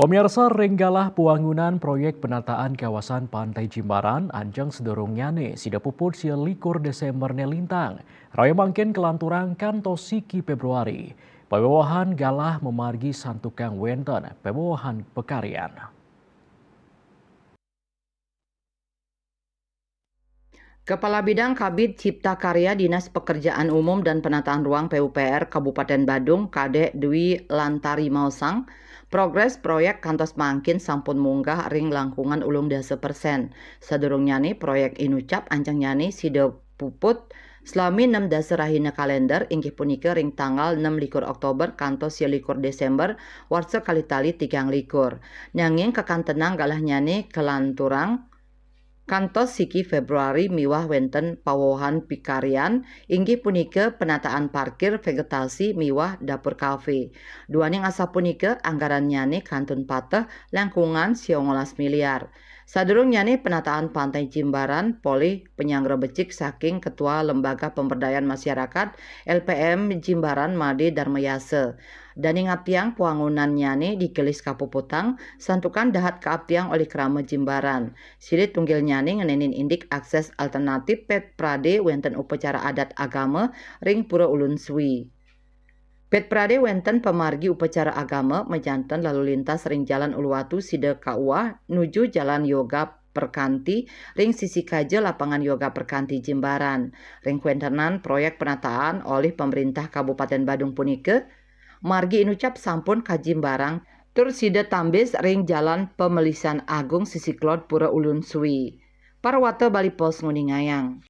Pemirsa Renggalah Puangunan proyek penataan kawasan Pantai Jimbaran Anjang Sedorong Nyane Sida puput sia likur Desember nelintang. Raya mangken kelanturang kantos siki Februari. Pewawahan galah memargi santukang wenten pewawahan pekarian. Kepala Bidang Kabid Cipta Karya Dinas Pekerjaan Umum dan Penataan Ruang PUPR Kabupaten Badung Kadek Dwi Lantari Mausang, progres proyek kantos mangkin sampun munggah ring langkungan ulung dasa persen. Sadurung nyani proyek inucap ancang nyani sida puput selami 6 dasa rahina kalender inggih punika ring tanggal 6 likur Oktober kantos 6 likur Desember warsa kali tali 3 likur. Nanging kekantenang galah nyani kelanturang kantos siki Februari miwah wenten pawohan pikarian inggih punika penataan parkir vegetasi miwah dapur kafe. Duaning asa punika anggaran nyane kantun pateh langkungan 19 miliar. Sadurung nyane penataan Pantai Jimbaran polih penyanggro becik saking Ketua Lembaga Pemberdayaan Masyarakat LPM Jimbaran Made Darmayase. Daning apiang puangunan nyane dikelis kapuputang santukan dahat keapiang oleh kerama Jimbaran. Silit tunggil nyane ngenenin indik akses alternatif pet prade wenten upacara adat agama ring Pura Ulun Suwi. Pet prade wenten pemargi upacara agama mejanten lalu lintas ring Jalan Uluwatu Sida Kauah nuju Jalan Yoga Perkanti ring sisi kaja lapangan Yoga Perkanti Jimbaran. Ring kuentenan proyek penataan oleh pemerintah Kabupaten Badung punika margi inucap sampun kajimbarang tur sida tambis ring Jalan Pemelisan Agung sisi Klot Pura Ulun Suwi. Parwata Bali Pos Nguningayang.